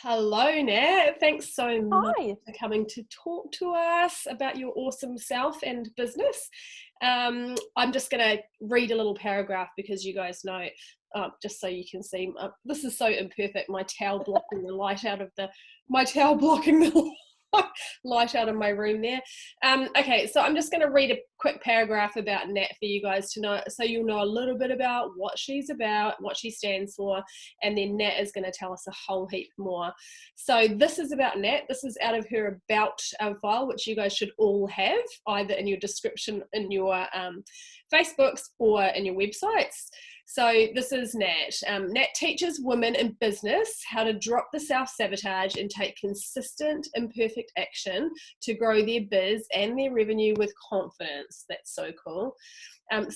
Hello, Nat. Thanks so much Hi. for coming to talk to us about your awesome self and business. I'm just going to read a little paragraph because you guys know, just so you can see, this is so imperfect. My towel blocking the light out of my towel blocking the light out of my room there. Okay, so I'm just going to read a quick paragraph about Nat for you guys to know, so you'll know a little bit about what she's about, what she stands for, and then Nat is going to tell us a whole heap more. So this is about Nat. This is out of her about file, which you guys should all have either in your description in your Facebooks or in your websites. So this is Nat. Nat teaches women in business how to drop the self-sabotage and take consistent, imperfect action to grow their biz and their revenue with confidence. That's so cool. I'm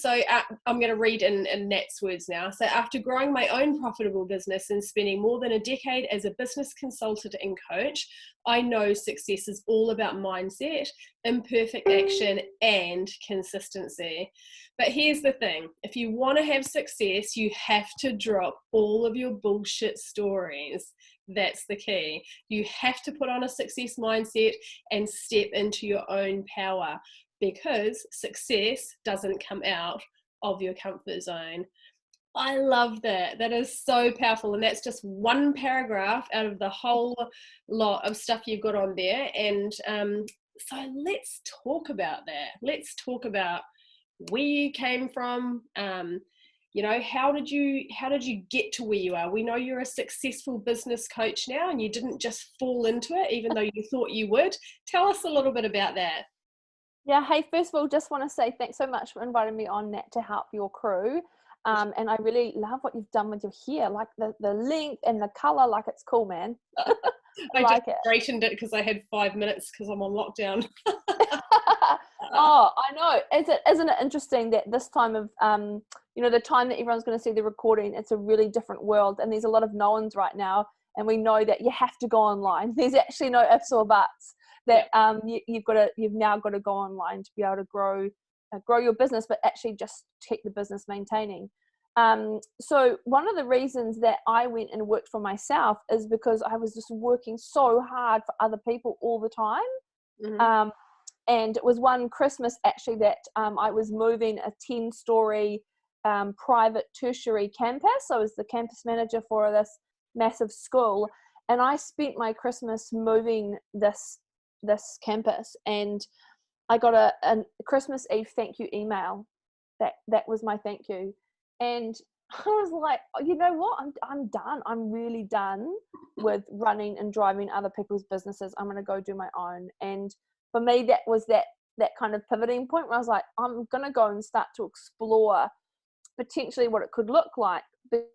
going to read in Nat's words now. So after growing my own profitable business and spending more than a decade as a business consultant and coach, I know success is all about mindset, imperfect action, and consistency. But here's the thing. If you want to have success, you have to drop all of your bullshit stories. That's the key. You have to put on a success mindset and step into your own power, because success doesn't come out of your comfort zone. I love that. That is so powerful. And that's just one paragraph out of the whole lot of stuff you've got on there. And so let's talk about that. Let's talk about where you came from. How did you get to where you are? We know you're a successful business coach now, and you didn't just fall into it, even though you thought you would. Tell us a little bit about that. Yeah, hey, first of all, just want to say thanks so much for inviting me on, Nat, to help your crew. And I really love what you've done with your hair, like the length and the color, like it's cool, man. I like just straightened it because I had 5 minutes because I'm on lockdown. Oh, I know. Isn't it interesting that this time of, the time that everyone's going to see the recording, it's a really different world. And there's a lot of no-ons right now. And we know that you have to go online. There's actually no ifs or buts. That you've now got to go online to be able to grow your business, but actually just keep the business maintaining. So one of the reasons that I went and worked for myself is because I was just working so hard for other people all the time. Mm-hmm. And it was one Christmas actually that I was moving a 10-story private tertiary campus. I was the campus manager for this massive school, and I spent my Christmas moving this campus, and I got a Christmas Eve thank you email. That was my thank you. And I was like, oh, you know what, I'm done. I'm really done with running and driving other people's businesses. I'm going to go do my own. And for me, that was that kind of pivoting point where I was like, I'm going to go and start to explore potentially what it could look like,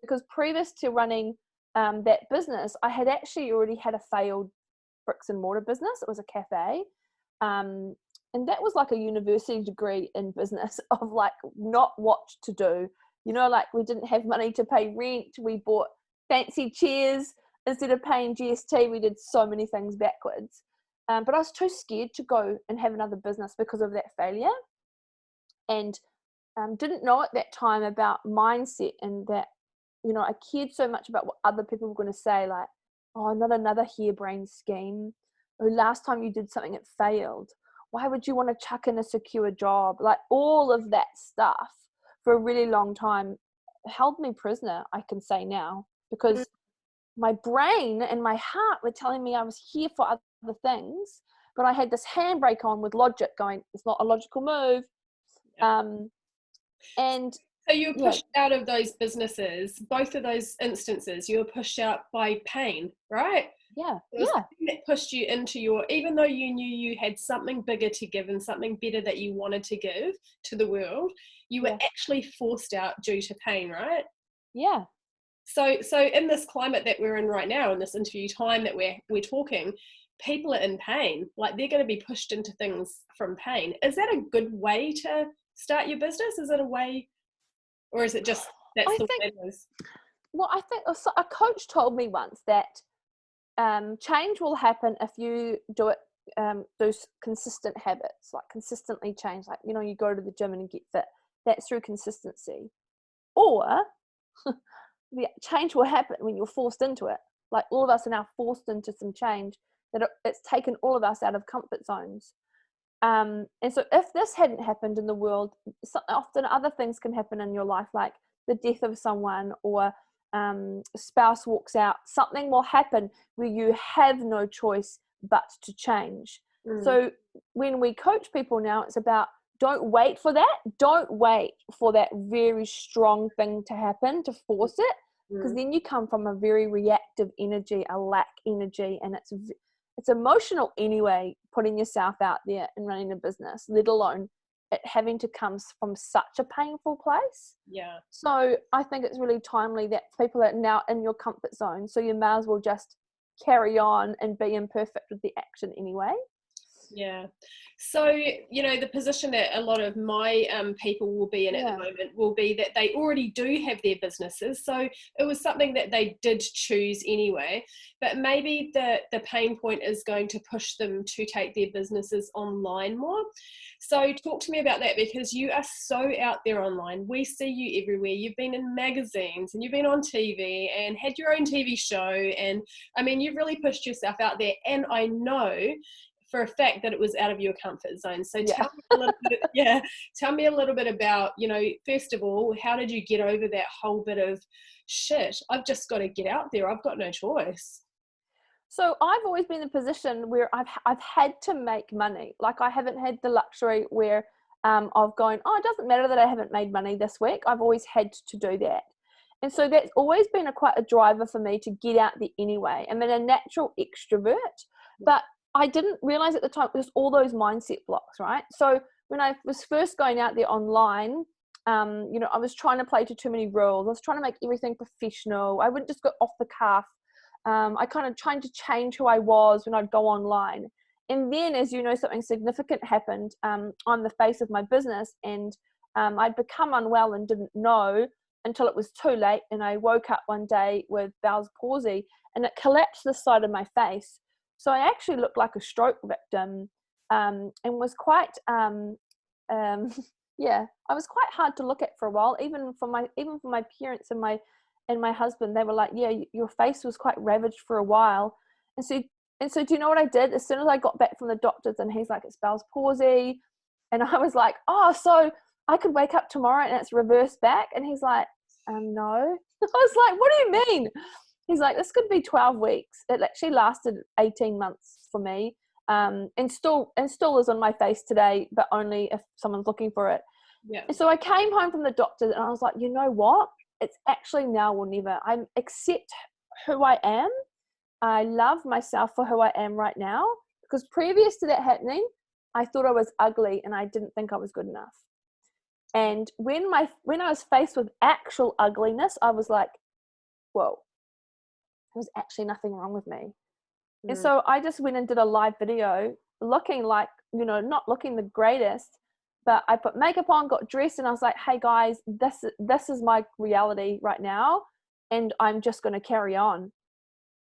because previous to running that business, I had actually already had a failed bricks and mortar business. It was a cafe, and that was like a university degree in business of like not what to do. Like we didn't have money to pay rent. We bought fancy chairs instead of paying GST. We did so many things backwards, but I was too scared to go and have another business because of that failure, and didn't know at that time about mindset, and that I cared so much about what other people were going to say, like, oh, not another harebrained scheme. Or last time you did something, it failed. Why would you want to chuck in a secure job? Like all of that stuff for a really long time held me prisoner, I can say now, because my brain and my heart were telling me I was here for other things, but I had this handbrake on with logic going, it's not a logical move. And so you were pushed out of those businesses, both of those instances, you were pushed out by pain, right? Yeah. It was the thing that pushed you into even though you knew you had something bigger to give and something better that you wanted to give to the world, you were actually forced out due to pain, right? Yeah. So in this climate that we're in right now, in this interview time that we're talking, people are in pain. Like they're going to be pushed into things from pain. Is that a good way to start your business? Is it a way, or is it just that's the way it is? Well, I think a coach told me once that change will happen if you do it, those consistent habits, like consistently change. Like, you go to the gym and get fit. That's through consistency. Or the change will happen when you're forced into it, like all of us are now forced into some change, that it's taken all of us out of comfort zones. And so if this hadn't happened in the world, often other things can happen in your life, like the death of someone, or a spouse walks out. Something will happen where you have no choice but to change. So when we coach people now, it's about, don't wait for that. Don't wait for that very strong thing to happen to force it, because then you come from a very reactive energy, a lack energy, and it's emotional anyway, putting yourself out there and running a business, let alone it having to come from such a painful place. Yeah. So I think it's really timely that people are now in your comfort zone, so you may as well just carry on and be imperfect with the action anyway. Yeah. So, the position that a lot of my people will be in at the moment will be that they already do have their businesses. So it was something that they did choose anyway, but maybe the pain point is going to push them to take their businesses online more. So talk to me about that, because you are so out there online. We see you everywhere. You've been in magazines and you've been on TV and had your own TV show. And I mean, you've really pushed yourself out there. And I know for a fact that it was out of your comfort zone. So tell me a little bit about, first of all, how did you get over that whole bit of shit? I've just got to get out there. I've got no choice. So I've always been in a position where I've had to make money. Like, I haven't had the luxury where of going, oh, it doesn't matter that I haven't made money this week. I've always had to do that. And so that's always been quite a driver for me to get out there anyway. I'm a natural extrovert, but I didn't realize at the time there's all those mindset blocks, right? So when I was first going out there online, I was trying to play to too many rules. I was trying to make everything professional. I wouldn't just go off the cuff. I kind of trying to change who I was when I'd go online. And then, as you know, something significant happened on the face of my business, and I'd become unwell and didn't know until it was too late. And I woke up one day with Bell's palsy, and it collapsed the side of my face. So I actually looked like a stroke victim, and was quite, I was quite hard to look at for a while, even for my parents and my husband. They were like, yeah, your face was quite ravaged for a while. And so do you know what I did? As soon as I got back from the doctors, and he's like, it's Bell's palsy. And I was like, oh, so I could wake up tomorrow and it's reversed back? And he's like, no. I was like, what do you mean? He's like, this could be 12 weeks. It actually lasted 18 months for me. And still is on my face today, but only if someone's looking for it. Yeah. And so I came home from the doctor and I was like, you know what? It's actually now or never. I accept who I am. I love myself for who I am right now, because previous to that happening, I thought I was ugly and I didn't think I was good enough. And when I was faced with actual ugliness, I was like, whoa, there's actually nothing wrong with me. And so I just went and did a live video looking like, not looking the greatest, but I put makeup on, got dressed, and I was like, hey guys, this is my reality right now, and I'm just going to carry on.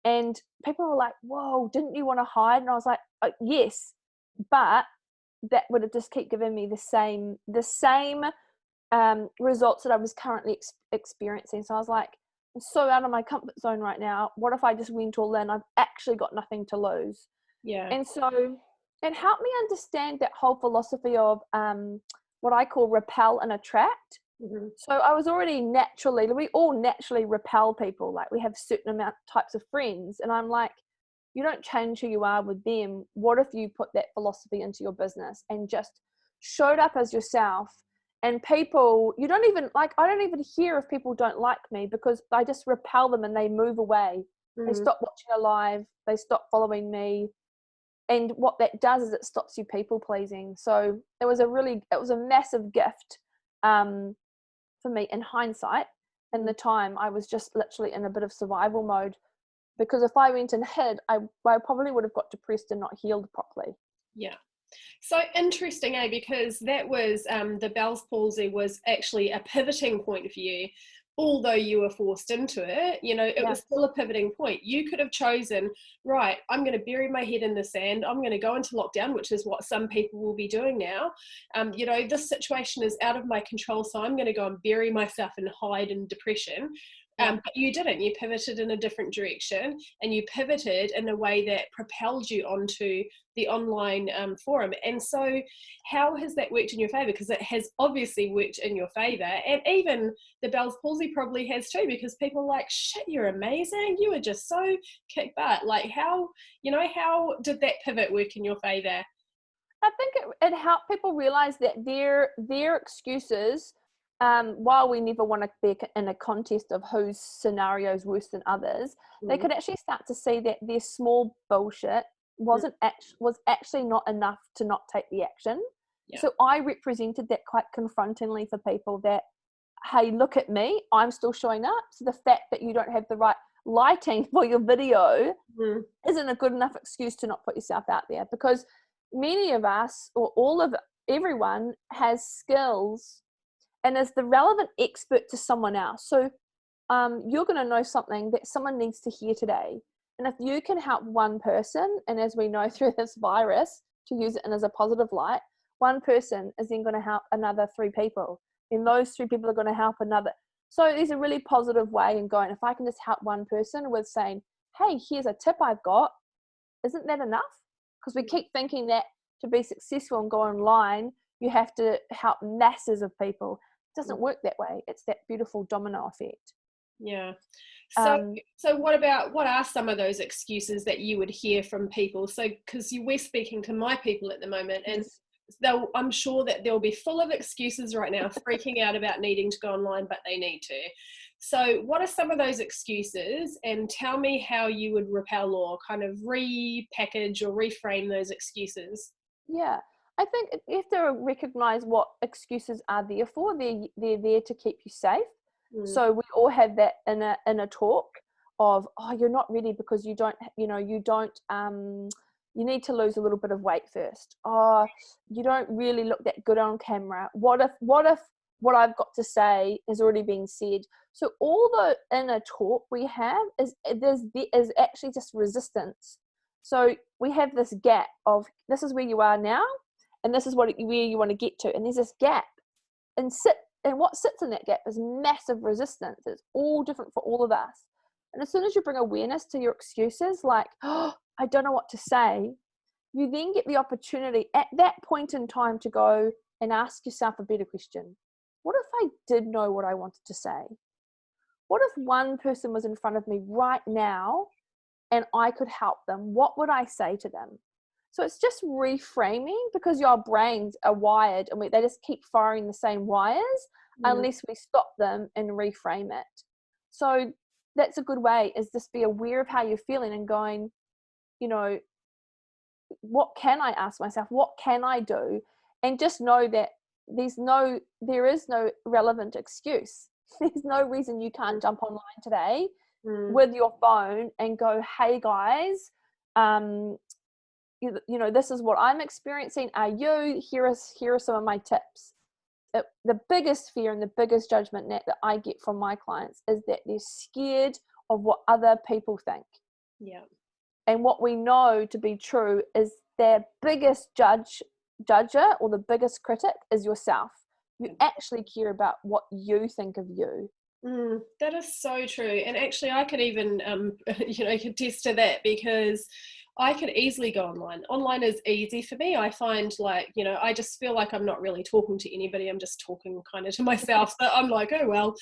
And people were like, whoa, didn't you want to hide? And I was like, yes, but that would have just keep giving me the same results that I was currently experiencing. So I was like, I'm so out of my comfort zone right now. What if I just went all in? I've actually got nothing to lose. Yeah. And so it helped me understand that whole philosophy of what I call repel and attract. Mm-hmm. So I was already we all naturally repel people. Like, we have certain types of friends. And I'm like, you don't change who you are with them. What if you put that philosophy into your business and just showed up as yourself? And people, I don't even hear if people don't like me, because I just repel them and they move away. Mm-hmm. They stop watching a live. They stop following me. And what that does is it stops you people pleasing. So it was a massive gift for me in hindsight. In the time, I was just literally in a bit of survival mode, because if I went and hid, I probably would have got depressed and not healed properly. Yeah. So interesting, because that was the Bell's palsy was actually a pivoting point for you. Although you were forced into it, it was still a pivoting point. You could have chosen, right, I'm going to bury my head in the sand. I'm going to go into lockdown, which is what some people will be doing now. This situation is out of my control, so I'm going to go and bury myself and hide in depression. But you didn't. You pivoted in a different direction, and you pivoted in a way that propelled you onto the online forum. And so how has that worked in your favor? Because it has obviously worked in your favor, and even the Bell's palsy probably has too, because people are like, shit, you're amazing, you were just so kick butt. Like, how did that pivot work in your favor? I think it helped people realize that their excuses, while we never want to be in a contest of whose scenario is worse than others, they could actually start to see that their small bullshit was actually not enough to not take the action. Yeah. So I represented that quite confrontingly for people that, hey, look at me, I'm still showing up. So the fact that you don't have the right lighting for your video isn't a good enough excuse to not put yourself out there, because many of us, or everyone has skills and is the relevant expert to someone else. So you're going to know something that someone needs to hear today. And if you can help one person, and as we know through this virus, to use it in as a positive light, one person is then going to help another 3 people. And those 3 people are going to help another. So there's a really positive way in going, if I can just help one person with saying, hey, here's a tip I've got, isn't that enough? Because we keep thinking that to be successful and go online, you have to help masses of people. It doesn't work that way. It's that beautiful domino effect. Yeah. So what are some of those excuses that you would hear from people? So, because we're speaking to my people at the moment, and I'm sure that they'll be full of excuses right now, freaking out about needing to go online, but they need to. So what are some of those excuses, and tell me how you would repel or kind of repackage or reframe those excuses? Yeah, I think you have to recognize what excuses are there for. They're there to keep you safe. So we all have that in a talk of, oh, you're not ready because you need to lose a little bit of weight first. Oh, you don't really look that good on camera. What if what I've got to say has already been said? So all the inner talk we have is actually just resistance. So we have this gap of, this is where you are now, and this is where you want to get to, and there's this gap, and what sits in that gap is massive resistance. It's all different for all of us. And as soon as you bring awareness to your excuses, like, oh, I don't know what to say, you then get the opportunity at that point in time to go and ask yourself a better question. What if I did know what I wanted to say? What if one person was in front of me right now and I could help them? What would I say to them? So it's just reframing, because your brains are wired and they just keep firing the same wires unless we stop them and reframe it. So that's a good way, is just be aware of how you're feeling and going, what can I ask myself? What can I do? And just know that there is no relevant excuse. There's no reason you can't jump online today with your phone and go, hey guys, this is what I'm experiencing. Are you? Here are some of my tips. The biggest fear and the biggest judgment that I get from my clients is that they're scared of what other people think. Yeah. And what we know to be true is their biggest judger or the biggest critic is yourself. You actually care about what you think of you. That is so true. And actually I could even contest to that, because I could easily go online. Online is easy for me. I find I just feel like I'm not really talking to anybody. I'm just talking kind of to myself. So I'm like, oh, well.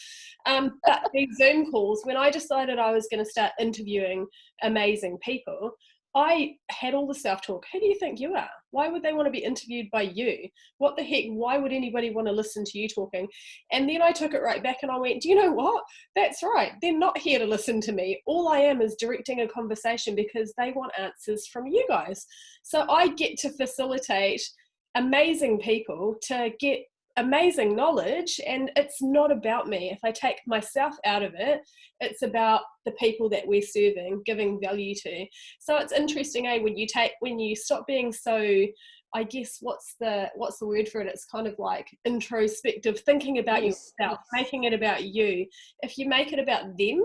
But these Zoom calls, when I decided I was going to start interviewing amazing people, I had all the self-talk. Who do you think you are? Why would they want to be interviewed by you? What the heck? Why would anybody want to listen to you talking? And then I took it right back and I went, do you know what? That's right. They're not here to listen to me. All I am is directing a conversation because they want answers from you guys. So I get to facilitate amazing people to get amazing knowledge, and it's not about me. If I take myself out of it, it's about the people that we're serving, giving value to. So it's interesting, when you stop being so, I guess, what's the word for it? It's kind of like introspective, thinking about yourself, making it about you. If you make it about them,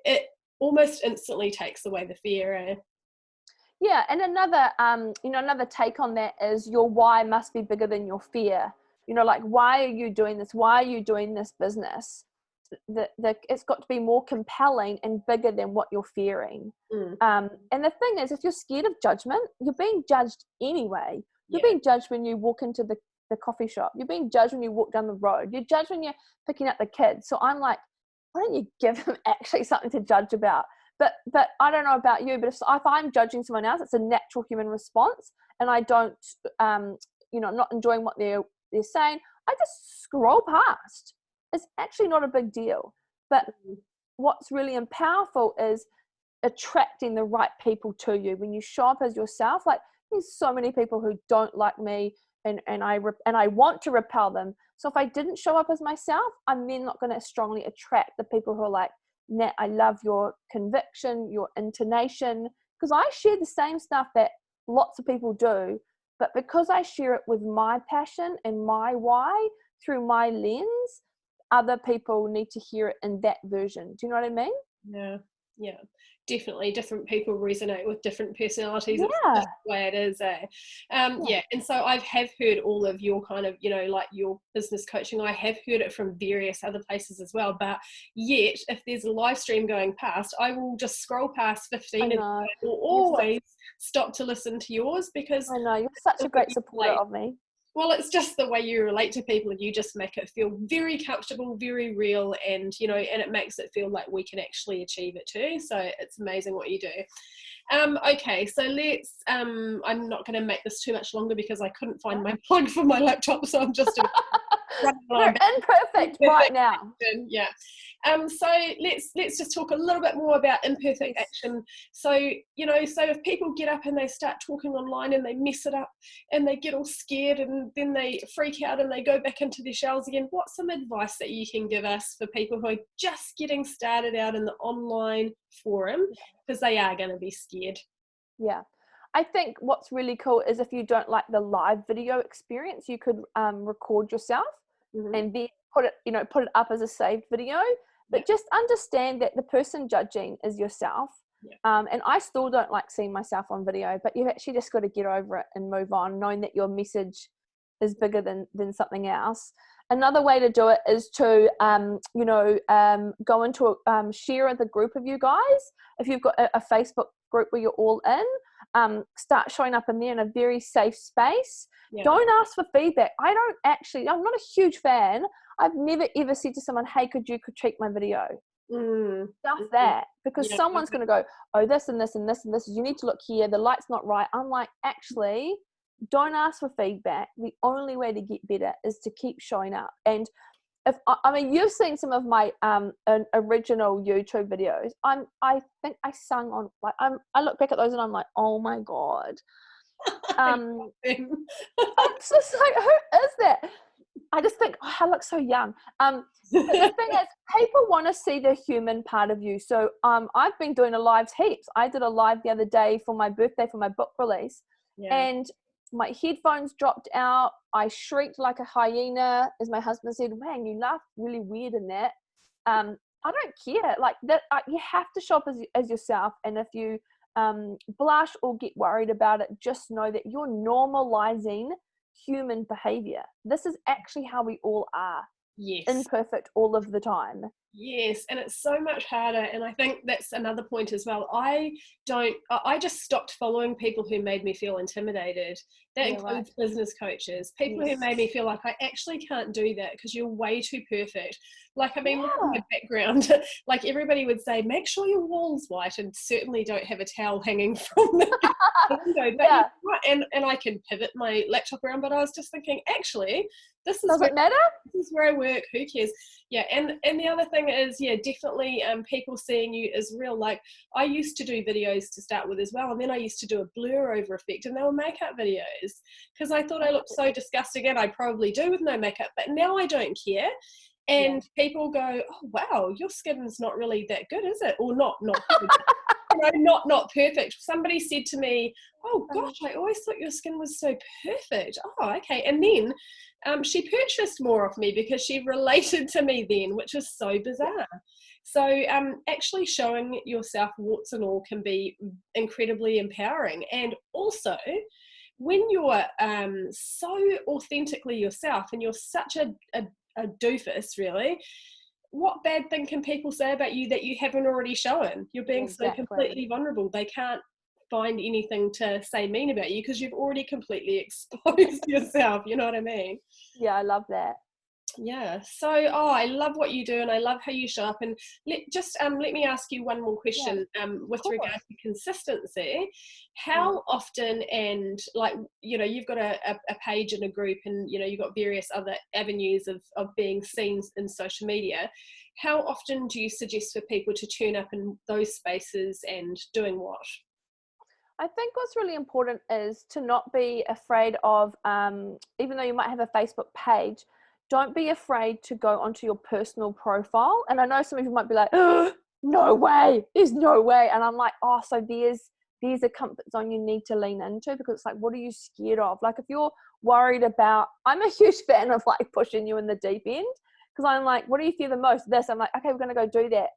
it almost instantly takes away the fear. Yeah, and another take on that is your why must be bigger than your fear. Like, why are you doing this? Why are you doing this business? it's got to be more compelling and bigger than what you're fearing. And the thing is, if you're scared of judgment, you're being judged anyway. You're being judged when you walk into the coffee shop. You're being judged when you walk down the road. You're judged when you're picking up the kids. So I'm like, why don't you give them actually something to judge about? But I don't know about you, but if I'm judging someone else, it's a natural human response, and I don't, I'm not enjoying what they're saying, I just scroll past. It's actually not a big deal. But what's really powerful is attracting the right people to you. When you show up as yourself, like there's so many people who don't like me, and I want to repel them. So if I didn't show up as myself, I'm then not going to strongly attract the people who are like, Nat, I love your conviction, your intonation, because I share the same stuff that lots of people do, but because I share it with my passion and my why through my lens, other people need to hear it in that version. Do you know what I mean? Yeah, definitely. Different people resonate with different personalities. Yeah. It's just the way it is, eh? And so I have heard all of your kind of, like your business coaching. I have heard it from various other places as well. But yet, if there's a live stream going past, I will just scroll past 15 and I will always stop to listen to yours, because I know, you're such a great supporter of me. Well, it's just the way you relate to people, and you just make it feel very comfortable, very real, and and it makes it feel like we can actually achieve it too. So it's amazing what you do. Okay, so let's I'm not going to make this too much longer because I couldn't find my plug for my laptop, so I'm just we're imperfect right now. Yeah. So let's just talk a little bit more about imperfect action. So so if people get up and they start talking online and they mess it up and they get all scared and then they freak out and they go back into their shells again, what's some advice that you can give us for people who are just getting started out in the online forum, because they are going to be scared? Yeah. I think what's really cool is if you don't like the live video experience, you could record yourself and then put it up as a saved video. But just understand that the person judging is yourself. And I still don't like seeing myself on video, but you've actually just got to get over it and move on, knowing that your message is bigger than something else. Another way to do it is to, go into share the group of you guys. If you've got a Facebook group where you're all in, start showing up in there in a very safe space. Don't ask for feedback. I'm not a huge fan. I've never ever said to someone, hey, could you critique my video? Stuff that, because someone's going to go, oh, this and this and this and this, you need to look here, the light's not right. I'm like, actually, don't ask for feedback. The only way to get better is to keep showing up. And you've seen some of my original YouTube videos. I think I sung on, like, I look back at those and I'm like, oh my God. I'm just like, who is that? I just think, oh, I look so young. But the thing is, people want to see the human part of you. So I've been doing a lives heaps. I did a live the other day for my birthday for my book release, and my headphones dropped out. I shrieked like a hyena, as my husband said, man, you laughed really weird in that. I don't care. Like that, you have to show up as yourself. And if you blush or get worried about it, just know that you're normalizing human behavior. This is actually how we all are. Imperfect all of the time. Yes, and it's so much harder, and I think that's another point as well. I just stopped following people who made me feel intimidated. That includes business coaches, people who made me feel like I actually can't do that because you're way too perfect. Like, I mean, look at my background. Like, everybody would say, make sure your wall's white, and certainly don't have a towel hanging from the window. But and I can pivot my laptop around, but I was just thinking, actually, this is where I work. Who cares? Yeah, and the other thing is, definitely people seeing you as real. Like, I used to do videos to start with as well, and then I used to do a blur over effect, and they were makeup videos because I thought I looked so disgusting, and I probably do with no makeup, but now I don't care. And people go, oh wow, your skin's not really that good, is it? Or not good. Not perfect. Somebody said to me, oh gosh, I always thought your skin was so perfect. Oh, okay. And then she purchased more of me because she related to me then, which is so bizarre. So actually showing yourself warts and all can be incredibly empowering. And also, when you're so authentically yourself and you're such a doofus, really, what bad thing can people say about you that you haven't already shown? You're being so Exactly. completely vulnerable. They can't find anything to say mean about you because you've already completely exposed yourself. You know what I mean? Yeah, I love that. Yeah. So, I love what you do, and I love how you show up. And let me ask you one more Yeah, question. of With regard course. to consistency, Mm. how often, and like, you've got a page and a group, and you've got various other avenues of being seen in social media. How often do you suggest for people to turn up in those spaces and doing what? I think what's really important is to not be afraid of, even though you might have a Facebook page, don't be afraid to go onto your personal profile. And I know some of you might be like, oh, no way, there's no way. And I'm like, oh, so there's a comfort zone you need to lean into, because it's like, what are you scared of? Like, if you're worried about, I'm a huge fan of like pushing you in the deep end, because I'm like, what do you fear the most? This, I'm like, okay, we're going to go do that.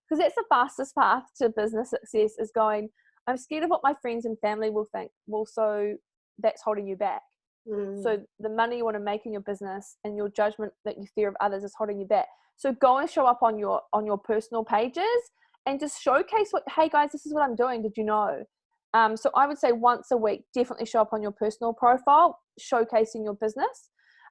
Because that's the fastest path to business success, is going, I'm scared of what my friends and family will think. Well, so that's holding you back. Mm. So the money you want to make in your business and your judgment that you fear of others is holding you back. So go and show up on your personal pages and just showcase what, hey guys, this is what I'm doing. Did you know? So I would say once a week, definitely show up on your personal profile, showcasing your business.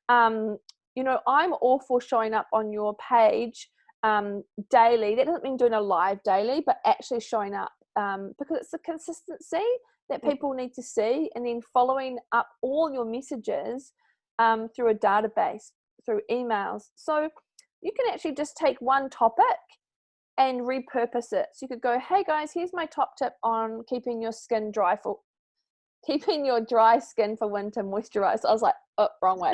I'm all for showing up on your page daily. That doesn't mean doing a live daily, but actually showing up, because it's the consistency that people need to see, and then following up all your messages through a database, through emails. So you can actually just take one topic and repurpose it. So you could go, hey guys, here's my top tip on keeping your dry skin for winter moisturized. I was like, oh, wrong way.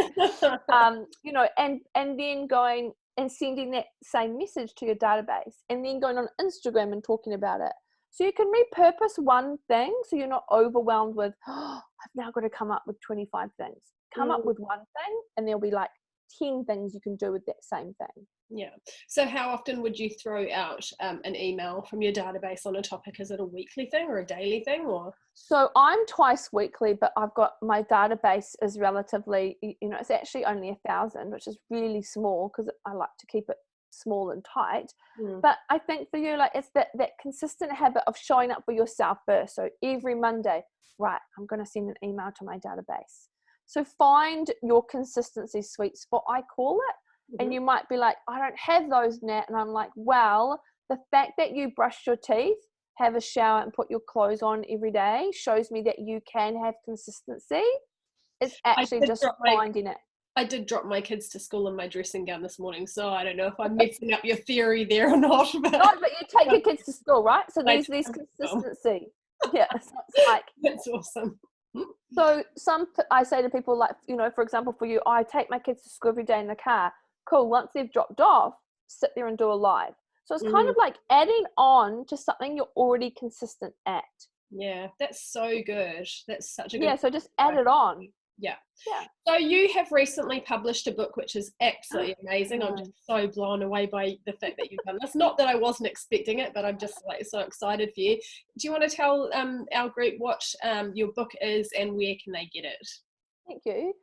And then going and sending that same message to your database, and then going on Instagram and talking about it. So you can repurpose one thing, so you're not overwhelmed with, oh, I've now got to come up with 25 things. Come up Mm. with one thing, and there'll be like 10 things you can do with that same thing. Yeah. So how often would you throw out an email from your database on a topic? Is it a weekly thing or a daily thing, or? So I'm twice weekly, but I've got, my database is relatively, it's actually only 1,000, which is really small because I like to keep it small and tight. Mm. But I think for you, like, it's that consistent habit of showing up for yourself first. So every Monday, right, I'm going to send an email to my database. So find your consistency sweet spot, I call it. Mm-hmm. And you might be like, I don't have those, Nat. And I'm like, well, the fact that you brush your teeth, have a shower, and put your clothes on every day shows me that you can have consistency. It's actually just finding it. I did drop my kids to school in my dressing gown this morning, so I don't know if I'm messing up your theory there or not. But No, but you take your kids to school, right? So there's consistency. Yeah, so it's like, that's awesome. So I say to people, like, for example, for you, I take my kids to school every day in the car. Cool. Once they've dropped off, sit there and do a live. So it's kind of like adding on to something you're already consistent at. Yeah, that's so good. That's such a good. Yeah, so just add it on. Yeah. Yeah. So you have recently published a book, which is absolutely amazing. I'm just so blown away by the fact that you've done this. Not that I wasn't expecting it, but I'm just like so excited for you. Do you want to tell our group what your book is and where can they get it? Thank you.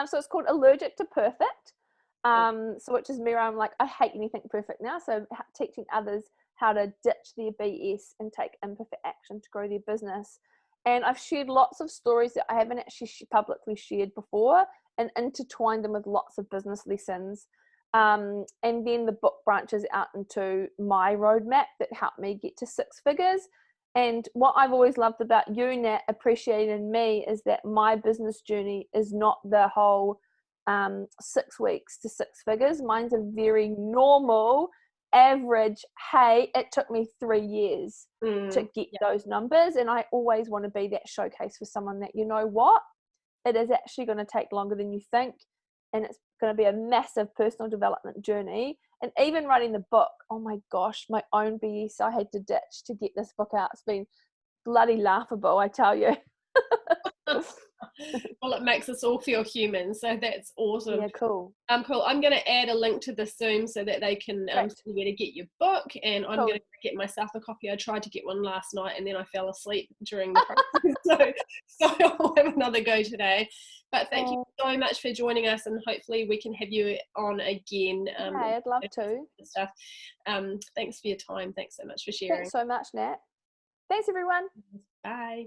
So it's called Allergic to Perfect. So which is me, I'm like, I hate anything perfect now. So teaching others how to ditch their BS and take imperfect action to grow their business. And I've shared lots of stories that I haven't actually publicly shared before, and intertwined them with lots of business lessons. And then the book branches out into my roadmap that helped me get to 6 figures. And what I've always loved about you, Nat, appreciating me, is that my business journey is not the whole 6 weeks to 6 figures. Mine's a very normal, average, hey, it took me 3 years to get those numbers. And I always want to be that showcase for someone that, you know what, it is actually going to take longer than you think. And it's going to be a massive personal development journey. And even writing the book, oh my gosh, my own BS I had to ditch to get this book out. It's been bloody laughable, I tell you. Well, it makes us all feel human, so that's awesome. Yeah, cool. Cool. I'm going to add a link to the Zoom so that they can Great. see where to get your book, and I'm Cool. going to get myself a copy. I tried to get one last night and then I fell asleep during the process, so I'll have another go today. But thank you so much for joining us, and hopefully we can have you on again. Hey, I'd love to. Stuff. Thanks for your time. Thanks so much for sharing. Thanks so much, Nat. Thanks, everyone. Bye.